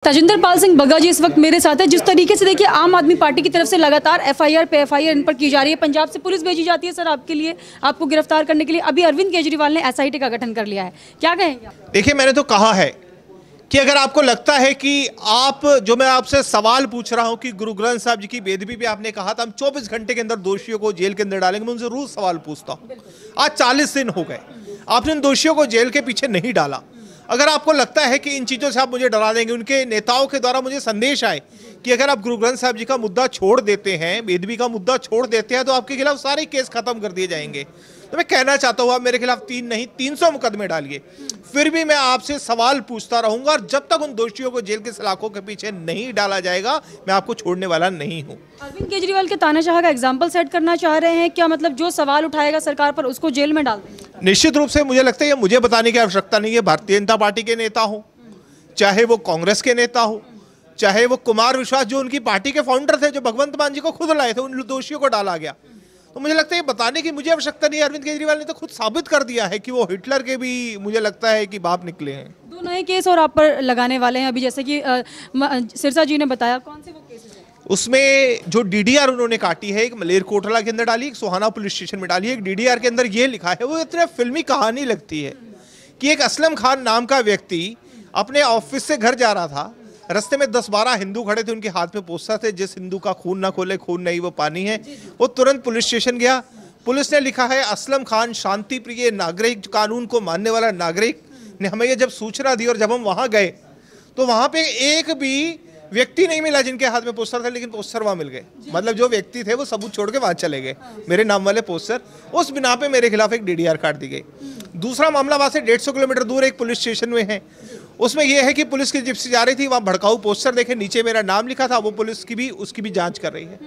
तजिंदर पाल सिंह बग्गा जी इस वक्त मेरे साथ है। जिस तरीके से देखिए आम आदमी पार्टी की तरफ से लगातार एफआईआर पे एफआईआर इन पर की जा रही है, पंजाब से पुलिस भेजी जाती है सर आपके लिए, आपको गिरफ्तार करने के लिए। अभी अरविंद केजरीवाल ने एसआईटी का गठन कर लिया है, क्या कहेंगे आप? देखिए, मैंने तो कहा है कि अगर आपको लगता है कि आप जो मैं आपसे सवाल पूछ रहा हूं कि गुरु ग्रंथ साहब जी की बेदबी पे आपने कहा था हम 24 घंटे के अंदर दोषियों को जेल के अंदर डालेंगे, मैं उनसे रोज सवाल पूछता हूं। आज 40 दिन हो गए, आपने उन दोषियों को जेल के पीछे नहीं डाला। अगर आपको लगता है कि इन चीज़ों से आप मुझे डरा देंगे, उनके नेताओं के द्वारा मुझे संदेश आए कि अगर आप गुरु ग्रंथ साहब जी का मुद्दा छोड़ देते हैं, बेदबी का मुद्दा छोड़ देते हैं, तो आपके खिलाफ सारे केस खत्म कर दिए जाएंगे, तो मैं कहना चाहता हूँ आप मेरे खिलाफ 3 नहीं 300 मुकदमे डालिए, फिर भी मैं आपसे सवाल पूछता रहूंगा। और जब तक उन दोषियों को जेल के सलाखों के पीछे नहीं डाला जाएगा, मैं आपको छोड़ने वाला नहीं हूँ। अरविंद केजरीवाल के तानाशाह का एग्जाम्पल सेट करना चाह रहे हैं क्या? मतलब जो सवाल उठाएगा सरकार पर उसको जेल में डाल देंगे? निश्चित रूप से मुझे लगता है ये मुझे बताने की आवश्यकता नहीं है। भारतीय जनता पार्टी के नेता हो, चाहे वो कांग्रेस के नेता हो, चाहे वो कुमार विश्वास जो उनकी पार्टी के फाउंडर थे, जो भगवंत मान जी को खुद लाए थे, उन दोषियों को डाला गया, तो मुझे लगता है ये बताने की मुझे आवश्यकता नहीं है। अरविंद केजरीवाल ने तो खुद साबित कर दिया है कि वो हिटलर के भी मुझे लगता है कि बाप निकले हैं। 2 नए केस और आप पर लगाने वाले हैं अभी, जैसे कि सिरसा जी ने बताया। कौन से वो केसेस हैं? उसमें जो डीडीआर उन्होंने काटी है, एक मलेरकोटला के अंदर डाली, एक सोहाना पुलिस स्टेशन में डाली है। एक डीडीआर के अंदर ये लिखा है, वो इतने फिल्मी कहानी लगती है कि एक असलम खान नाम का व्यक्ति अपने ऑफिस से घर जा रहा था, रास्ते में 10-12 हिंदू खड़े थे, उनके हाथ में पोस्टर थे, जिस हिंदू का खून ना खोले खून नहीं वो पानी है। वो तुरंत पुलिस स्टेशन गया, पुलिस ने लिखा है असलम खान शांति प्रिय नागरिक, कानून को मानने वाला नागरिक ने हमें ये जब सूचना दी। और जब हम वहाँ गए तो वहाँ पे एक भी व्यक्ति नहीं मिला जिनके हाथ में पोस्टर था, लेकिन पोस्टर वहाँ मिल गए। मतलब जो व्यक्ति थे वो सबूत छोड़ के वहाँ चले गए, मेरे नाम वाले पोस्टर। उस बिना पे मेरे खिलाफ एक डीडीआर काट दी गई। दूसरा मामला वहाँ से 150 किलोमीटर दूर एक पुलिस स्टेशन में है, उसमें यह है कि पुलिस की जिप्सी जा रही थी, वहाँ भड़काऊ पोस्टर देखे, नीचे मेरा नाम लिखा था, वो पुलिस की भी उसकी भी जांच कर रही है।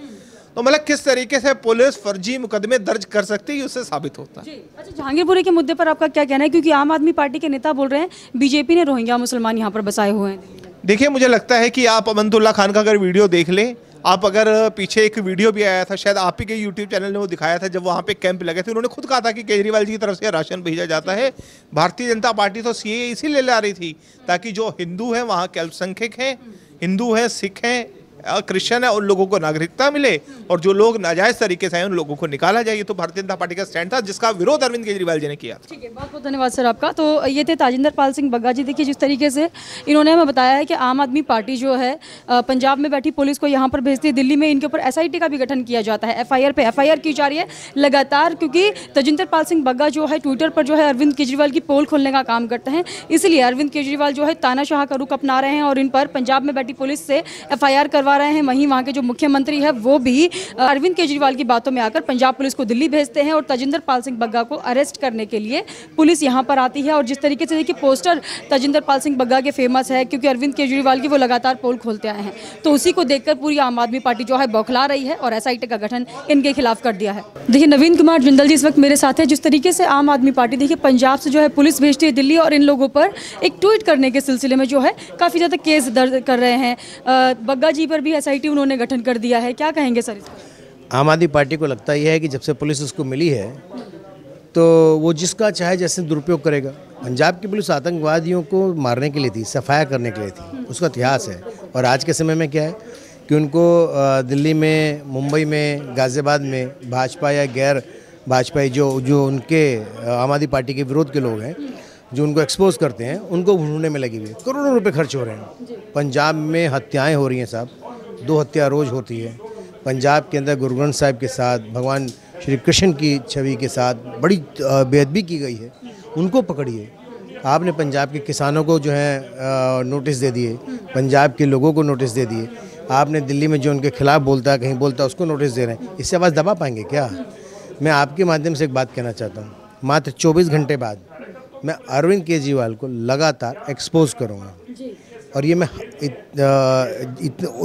तो मतलब किस तरीके से पुलिस फर्जी मुकदमे दर्ज कर सकती है, उससे साबित होता है। अच्छा, जहांगीरपुरी के मुद्दे पर आपका क्या कहना है? क्योंकि आम आदमी पार्टी के नेता बोल रहे हैं बीजेपी ने रोहिंग्या मुसलमान यहाँ पर बसाए हुए हैं। देखिए, मुझे लगता है कि आप अमनतुल्ला खान का अगर वीडियो देख लें, आप अगर पीछे एक वीडियो भी आया था, शायद आप ही के यूट्यूब चैनल ने वो दिखाया था, जब वहाँ पे कैंप लगे थे, उन्होंने खुद कहा था कि केजरीवाल जी की तरफ से राशन भेजा जाता है। भारतीय जनता पार्टी तो सीएए इसीलिए ला रही थी ताकि जो हिंदू हैं, वहाँ के अल्पसंख्यक हैं, हिंदू हैं, सिख हैं, क्रिश्चियन है, उन लोगों को नागरिकता मिले, और जो लोग नाजायज तरीके से हैं उन लोगों को निकाला जाए। ये तो भारतीय जनता पार्टी का स्टैंड था, जिसका विरोध अरविंद केजरीवाल जी ने किया। ठीक है, बहुत बहुत धन्यवाद सर आपका। तो ये थे ताजिंदर पाल सिंह बग्गा जी। देखिए जिस तरीके से इन्होंने हमें बताया है कि आम आदमी पार्टी जो है पंजाब में बैठी पुलिस को यहाँ पर भेजती है, दिल्ली में इनके ऊपर एसआईटी का भी गठन किया जाता है, एफआईआर पे एफआईआर की जा रही है लगातार, क्योंकि तजिंदर पाल सिंह बग्गा जो है ट्विटर पर जो है अरविंद केजरीवाल की पोल खोलने का काम करते हैं। इसलिए अरविंद केजरीवाल जो है तानाशाह का रुख अपना रहे हैं और इन पर पंजाब में बैठी पुलिस से एफआईआर करवा रहे हैं। वहीं वहाँ के जो मुख्यमंत्री है वो भी अरविंद केजरीवाल की बातों में आकर पंजाब पुलिस को दिल्ली भेजते हैं और तजिंदर पाल सिंह बग्गा को अरेस्ट करने के लिए पुलिस यहाँ पर आती है। और जिस तरीके से देखिए पोस्टर तजिंदर पाल सिंह बग्गा के फेमस है, क्योंकि अरविंद केजरीवाल की वो लगातार पोल खोलते आए हैं, तो उसी को देखकर पूरी आम आदमी पार्टी जो है बौखला रही है और एसआईटी का गठन इनके खिलाफ कर दिया है। देखिए नवीन कुमार जिंदल जी इस वक्त मेरे साथ है। जिस तरीके से आम आदमी पार्टी देखिए पंजाब से जो है पुलिस भेजती है दिल्ली और इन लोगों पर एक ट्वीट करने के सिलसिले में जो है काफ़ी ज़्यादा केस दर्ज कर रहे हैं। बग्गा जी पर भी एसआईटी उन्होंने गठन कर दिया है, क्या कहेंगे सर इस पर? आम आदमी पार्टी को लगता यह है कि जब से पुलिस उसको मिली है तो वो जिसका चाहे जैसे दुरुपयोग करेगा। पंजाब की पुलिस आतंकवादियों को मारने के लिए थी, सफाया करने के लिए थी, उसका इतिहास है। और आज के समय में क्या है कि उनको दिल्ली में, मुंबई में, गाज़ियाबाद में भाजपा या गैर भाजपाई जो उनके आम आदमी पार्टी के विरोध के लोग हैं, जो उनको एक्सपोज करते हैं, उनको ढूंढने में लगी हुई है। करोड़ों रुपए खर्च हो रहे हैं। पंजाब में हत्याएँ हो रही हैं साहब, 2 हत्या रोज़ होती है। पंजाब के अंदर गुरु ग्रंथ साहिब के साथ, भगवान श्री कृष्ण की छवि के साथ बड़ी बेअदबी की गई है, उनको पकड़िए। आपने पंजाब के किसानों को जो है नोटिस दे दिए, पंजाब के लोगों को नोटिस दे दिए, आपने दिल्ली में जो उनके खिलाफ बोलता है, कहीं बोलता है, उसको नोटिस दे रहे हैं। इससे आवाज़ दबा पाएंगे क्या? मैं आपके माध्यम से एक बात कहना चाहता हूँ, मात्र 24 घंटे बाद मैं अरविंद केजरीवाल को लगातार एक्सपोज करूँगा। और ये मैं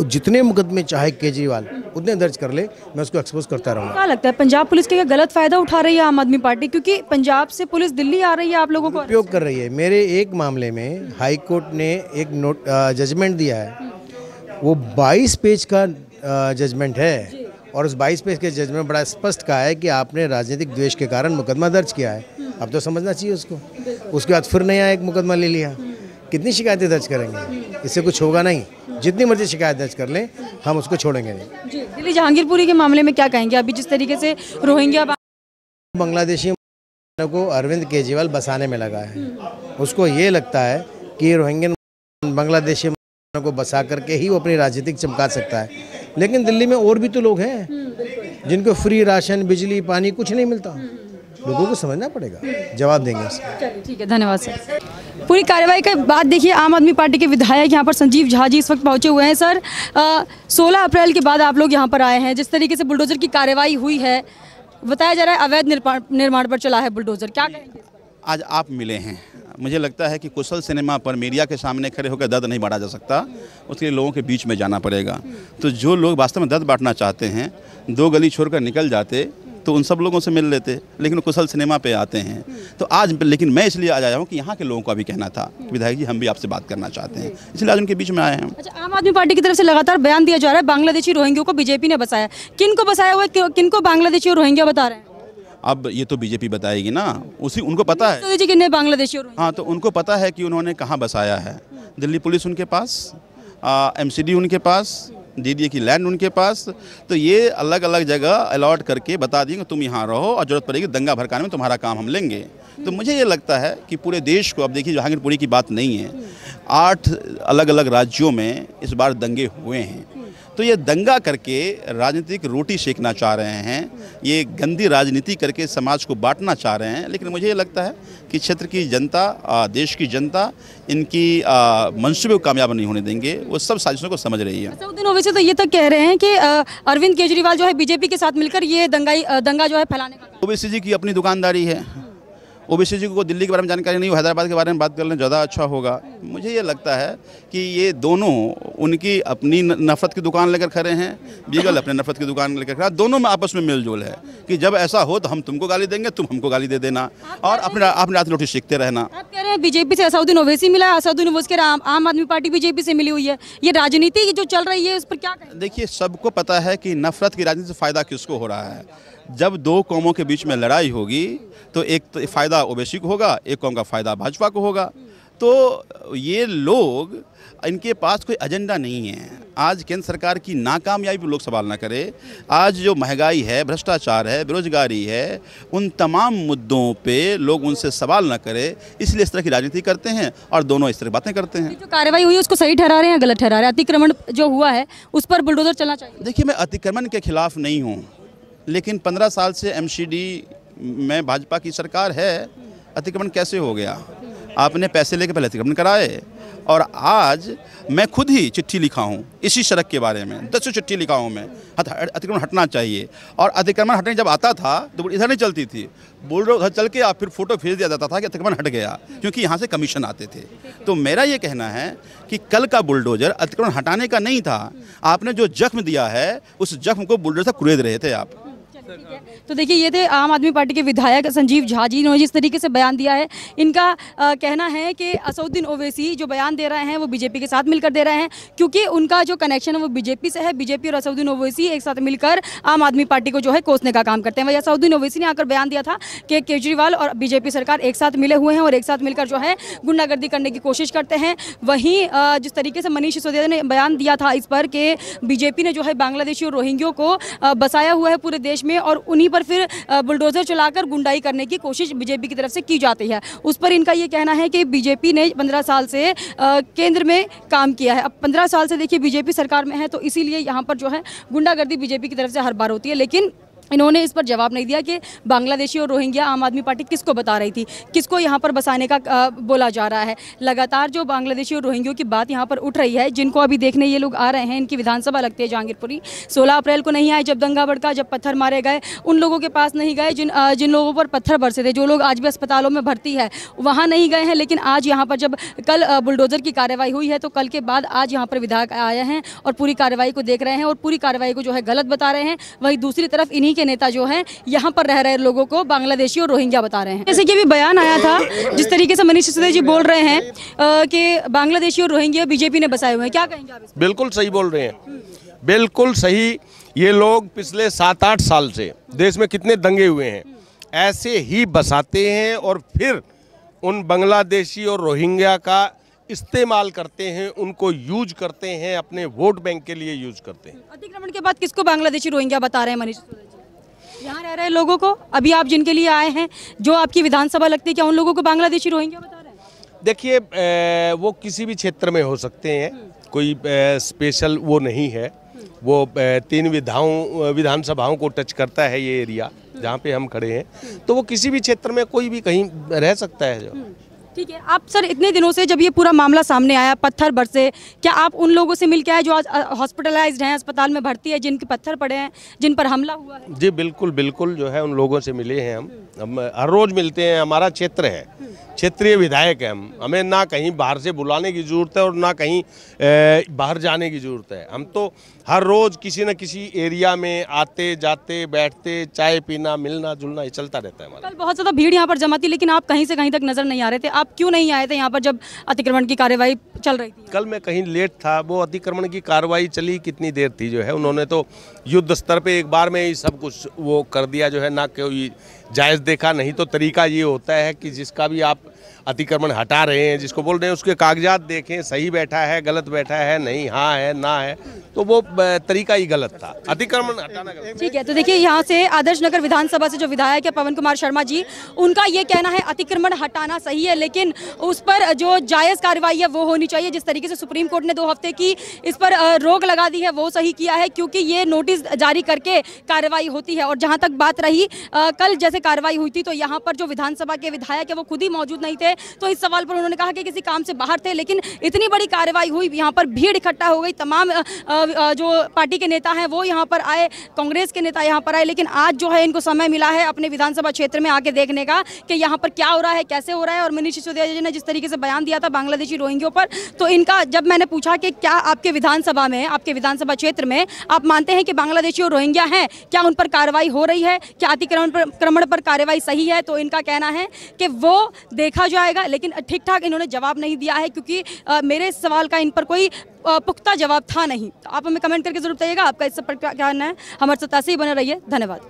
जितने मुकदमे चाहे केजरीवाल उतने दर्ज कर ले, मैं उसको एक्सपोज करता रहूँगा। क्या लगता है पंजाब पुलिस के गलत फायदा उठा रही है आम आदमी पार्टी, क्योंकि पंजाब से पुलिस दिल्ली आ रही है आप लोगों को उपयोग कर रही है? मेरे एक मामले में हाई कोर्ट ने एक जजमेंट दिया है, वो 22 पेज का जजमेंट है, और उस 22 पेज के जजमेंट बड़ा स्पष्ट कहा है कि आपने राजनीतिक द्वेष के कारण मुकदमा दर्ज किया है। अब तो समझना चाहिए उसको। उसके बाद फिर नया एक मुकदमा ले लिया, कितनी शिकायतें दर्ज करेंगे? इससे कुछ होगा नहीं। जितनी मर्जी शिकायत दर्ज कर लें, हम उसको छोड़ेंगे नहीं। जी, दिल्ली जहांगीरपुरी के मामले में क्या कहेंगे? अभी जिस तरीके से रोहिंग्या बांग्लादेशी को अरविंद केजरीवाल बसाने में लगा है, उसको ये लगता है कि रोहिंग्यन बांग्लादेशी को बसा करके ही वो अपनी राजनीतिक चमका सकता है। लेकिन दिल्ली में और भी तो लोग हैं जिनको फ्री राशन, बिजली, पानी कुछ नहीं मिलता। लोगों को समझना पड़ेगा, जवाब देंगे उसका। चलिए ठीक है, धन्यवाद सर। पूरी कार्रवाई के बाद देखिए आम आदमी पार्टी के विधायक यहाँ पर संजीव झा जी इस वक्त पहुंचे हुए हैं। सर 16 अप्रैल के बाद आप लोग यहाँ पर आए हैं, जिस तरीके से बुलडोजर की कार्रवाई हुई है, बताया जा रहा है अवैध निर्माण पर चला है बुलडोजर, क्या कहेंगे? आज आप मिले हैं, मुझे लगता है कि कुशल सिनेमा पर मीडिया के सामने खड़े होकर दर्द नहीं बांटा जा सकता, उसके लिए लोगों के बीच में जाना पड़ेगा। तो जो लोग वास्तव में दर्द बांटना चाहते हैं, 2 गली छोड़कर निकल जाते तो उन सब लोगों से मिल लेते, लेकिन कुशल सिनेमा पे आते हैं। तो आज लेकिन मैं इसलिए आज आया हूँ कि यहाँ के लोगों का भी कहना था, विधायक जी हम भी आपसे बात करना चाहते हैं, इसलिए आज उनके बीच में आए हैं। अच्छा, आम आदमी पार्टी की तरफ से लगातार बयान दिया जा रहा है बांग्लादेशी रोहिंग्या को बीजेपी ने बसाया। किन को बसाया हुआ है, किन को बांग्लादेशी और रोहिंग्या बता रहे हैं? अब ये तो बीजेपी बताएगी ना, उनको पता है। तो कितने बांग्लादेशी? हाँ, तो उनको पता है कि उन्होंने कहाँ बसाया है। दिल्ली पुलिस उनके पास, MCD उनके पास, DDA की लैंड उनके पास। तो ये अलग अलग जगह अलॉट करके बता देंगे तुम यहाँ रहो और जरूरत पड़ेगी दंगा भड़काने में तुम्हारा काम हम लेंगे। तो मुझे ये लगता है कि पूरे देश को, अब देखिए जहांगीरपुरी की बात नहीं है, 8 अलग अलग राज्यों में इस बार दंगे हुए हैं। तो ये दंगा करके राजनीतिक रोटी सेकना चाह रहे हैं, ये गंदी राजनीति करके समाज को बांटना चाह रहे हैं। लेकिन मुझे ये लगता है कि क्षेत्र की जनता, देश की जनता इनकी मंसूबे को कामयाब नहीं होने देंगे, वो सब साजिशों को समझ रही है। असदुद्दीन ओवैसी तो ये तक कह रहे हैं कि अरविंद केजरीवाल जो है बीजेपी के साथ मिलकर ये दंगा जो है फैलाने का। ओवैसी जी की अपनी दुकानदारी है, ओवैसी जी को दिल्ली के बारे में जानकारी नहीं हो, हैदराबाद के बारे में बात कर लें ज़्यादा अच्छा होगा। मुझे ये लगता है कि ये दोनों उनकी अपनी नफरत की दुकान लेकर खड़े हैं, बीगल अपने नफरत की दुकान लेकर खड़ा, दोनों में आपस में मेलजोल है कि जब ऐसा हो तो हम तुमको गाली देंगे, तुम हमको गाली दे देना और अपने रात रोटी सीखते रहना। आप कह रहे हैं बीजेपी से असदुद्दीन ओवैसी मिला है, असदुद्दीन ओवैसी के आम आदमी पार्टी बीजेपी से मिली हुई है, ये राजनीति जो चल रही है इस पर क्या कहें? देखिए, सबको पता है कि नफरत की राजनीति से फ़ायदा किसको हो रहा है। जब 2 कौमों के बीच में लड़ाई होगी तो एक तो फ़ायदा ओवैसी को होगा, एक कौम का फ़ायदा भाजपा को होगा। तो ये लोग, इनके पास कोई एजेंडा नहीं है। आज केंद्र सरकार की नाकामयाबी पर लोग सवाल ना करें, आज जो महंगाई है, भ्रष्टाचार है, बेरोजगारी है, उन तमाम मुद्दों पे लोग उनसे सवाल ना करें, इसलिए इस तरह की राजनीति करते हैं और दोनों इस तरह बातें करते हैं। जो कार्रवाई हुई है उसको सही ठहरा रहे हैं या गलत ठहरा रहे हैं? अतिक्रमण जो हुआ है उस पर बुलडोजर चलना चाहिए? देखिए, मैं अतिक्रमण के खिलाफ नहीं हूँ, लेकिन 15 साल से MCD में भाजपा की सरकार है, अतिक्रमण कैसे हो गया? आपने पैसे लेकर पहले अतिक्रमण कराए और आज मैं खुद ही चिट्ठी लिखा हूँ इसी सड़क के बारे में, 10 चिट्ठी लिखा हूँ मैं, अतिक्रमण हटना चाहिए। और अतिक्रमण हटने जब आता था तो इधर नहीं चलती थी, बोल उधर चल के आप फिर फोटो भेज दिया जाता था कि अतिक्रमण हट गया, क्योंकि यहाँ से कमीशन आते थे। तो मेरा ये कहना है कि कल का बुलडोजर अतिक्रमण हटाने का नहीं था, आपने जो जख्म दिया है उस जख्म को बुलडोजर से कुरेद रहे थे आप। तो देखिए, ये थे आम आदमी पार्टी के विधायक संजीव झा जी। इन्होंने जिस तरीके से बयान दिया है, इनका कहना है कि असदुद्दीन ओवैसी जो बयान दे रहे हैं वो बीजेपी के साथ मिलकर दे रहे हैं, क्योंकि उनका जो कनेक्शन है वो बीजेपी से है। बीजेपी और असदुद्दीन ओवैसी एक साथ मिलकर आम आदमी पार्टी को जो है कोसने का काम करते हैं। वही असदुद्दीन ओवैसी ने आकर बयान दिया था कि केजरीवाल और बीजेपी सरकार एक साथ मिले हुए हैं और एक साथ मिलकर जो है गुंडागर्दी करने की कोशिश करते हैं। वहीं जिस तरीके से मनीष सिसोदिया ने बयान दिया था इस पर कि बीजेपी ने जो है बांग्लादेशी और रोहिंग्यों को बसाया हुआ है पूरे देश में और उन्हीं पर फिर बुलडोजर चलाकर गुंडाई करने की कोशिश बीजेपी की तरफ से की जाती है। उस पर इनका ये कहना है कि बीजेपी ने 15 साल से केंद्र में काम किया है। अब 15 साल से देखिए बीजेपी सरकार में है, तो इसीलिए यहाँ पर जो है गुंडागर्दी बीजेपी की तरफ से हर बार होती है। लेकिन इन्होंने इस पर जवाब नहीं दिया कि बांग्लादेशी और रोहिंग्या आम आदमी पार्टी किसको बता रही थी, किसको यहाँ पर बसाने का बोला जा रहा है। लगातार जो बांग्लादेशी और रोहिंग्यों की बात यहाँ पर उठ रही है, जिनको अभी देखने ये लोग आ रहे हैं, इनकी विधानसभा लगती है जहांगीरपुरी। 16 अप्रैल को नहीं आए जब दंगा भड़का, जब पत्थर मारे गए, उन लोगों के पास नहीं गए जिन लोगों पर पत्थर बरसे थे, जो लोग आज भी अस्पतालों में भर्ती है वहाँ नहीं गए हैं। लेकिन आज यहाँ पर जब कल बुलडोजर की कार्रवाई हुई है, तो कल के बाद आज यहाँ पर विधायक आए हैं और पूरी कार्रवाई को देख रहे हैं और पूरी कार्रवाई को जो है गलत बता रहे हैं। वहीं दूसरी तरफ इन्हीं के नेता जो हैं यहाँ पर रह रहे लोगों को बांग्लादेशी और रोहिंग्या बता रहे हैं। जैसे कि अभी बयान आया था, जिस तरीके से मनीष सिसोदिया जी बोल रहे हैं कि बांग्लादेशी और रोहिंग्या बीजेपी ने बसाए हुए हैं, क्या कहेंगे आप? बिल्कुल सही बोल रहे हैं, बिल्कुल सही। ये लोग पिछले 7-8 साल से देश में कितने दंगे हुए हैं, ऐसे ही बसाते हैं और फिर उन बांग्लादेशी और रोहिंग्या का इस्तेमाल करते हैं, उनको यूज करते हैं, अपने वोट बैंक के लिए यूज करते हैं। अतिक्रमण के बाद किसको बांग्लादेशी रोहिंग्या बता रहे हैं मनीष सिसोदिया जी? यहाँ रह रहे लोगों को, अभी आप जिनके लिए आए हैं, जो आपकी विधानसभा लगती है, क्या उन लोगों को बांग्लादेशी रोहिंग्या बता रहे हैं? देखिए वो किसी भी क्षेत्र में हो सकते हैं, कोई स्पेशल वो नहीं है। वो 3 विधानसभाओं को टच करता है ये एरिया जहाँ पे हम खड़े हैं, तो वो किसी भी क्षेत्र में कोई भी कहीं रह सकता है। जो ठीक है, आप सर इतने दिनों से जब ये पूरा मामला सामने आया पत्थर बरसे, क्या आप उन लोगों से मिल के आए जो आज हॉस्पिटलाइज्ड हैं, अस्पताल में भर्ती है, जिनके पत्थर पड़े हैं, जिन पर हमला हुआ है? जी बिल्कुल बिल्कुल, जो है उन लोगों से मिले हैं हम हर रोज़ मिलते हैं। हमारा क्षेत्र है, क्षेत्रीय विधायक है हम, हमें ना कहीं बाहर से बुलाने की ज़रूरत है और ना कहीं बाहर जाने की ज़रूरत है। हम तो हर रोज़ किसी न किसी एरिया में आते जाते बैठते, चाय पीना, मिलना जुलना, ये चलता रहता है हमारा। कल बहुत ज़्यादा भीड़ यहाँ पर जमा थी, लेकिन आप कहीं से कहीं तक नजर नहीं आ रहे थे। आप क्यों नहीं आए थे यहाँ पर जब अतिक्रमण की कार्यवाही चल रही थी? कल मैं कहीं लेट था, वो अतिक्रमण की कार्रवाई चली कितनी देर थी, जो है उन्होंने तो युद्ध स्तर पे एक बार में ही सब कुछ वो कर दिया, जो है ना कोई जायज़ देखा। नहीं तो तरीका ये होता है कि जिसका भी आप अतिक्रमण हटा रहे हैं, जिसको बोल रहे हैं, उसके कागजात देखें, सही बैठा है, गलत बैठा है, नहीं हाँ है ना है, तो वो तरीका ही गलत था, अतिक्रमण हटाना गलत। ठीक है, तो देखिए यहाँ से आदर्श नगर विधानसभा से जो विधायक है पवन कुमार शर्मा जी, उनका ये कहना है अतिक्रमण हटाना सही है, लेकिन उस पर जो जायज़ कार्रवाई है वो होनी चाहिए। जिस तरीके से सुप्रीम कोर्ट ने 2 हफ्ते की इस पर रोक लगा दी है वो सही किया है, क्योंकि ये नोटिस जारी करके कार्रवाई होती है। और जहाँ तक बात रही कल जैसे कार्रवाई हुई थी, तो यहाँ पर जो विधानसभा के विधायक है वो खुद ही मौजूद नहीं थे, तो इस सवाल पर उन्होंने कहा कि किसी काम से बाहर थे। लेकिन इतनी बड़ी कार्रवाई हुई, यहाँ पर भीड़ इकट्ठा हो गई, तमाम जो पार्टी के नेता हैं वो यहाँ पर आए, कांग्रेस के नेता यहाँ पर आए, लेकिन आज जो है इनको समय मिला है अपने विधानसभा क्षेत्र में आके देखने का कि यहाँ पर क्या हो रहा है, कैसे हो रहा है। और मनीष सिसोदिया जी ने जिस तरीके से बयान दिया था बांग्लादेशी रोहिंग्यों पर, तो इनका जब मैंने पूछा कि क्या आपके विधानसभा में, आपके विधानसभा क्षेत्र में आप मानते हैं कि बांग्लादेशी और रोहिंग्या हैं, क्या उन पर कार्रवाई हो रही है, क्या अतिक्रमण पर कार्रवाई सही है, तो इनका कहना है कि वो देखा जाएगा। लेकिन ठीक ठाक इन्होंने जवाब नहीं दिया है, क्योंकि मेरे सवाल का इन पर कोई पुख्ता जवाब था नहीं। तो आप हमें कमेंट करके जरूर बताइएगा आपका इस पर क्या कहना है। हमारे साथ ऐसे ही बने रहिए, धन्यवाद।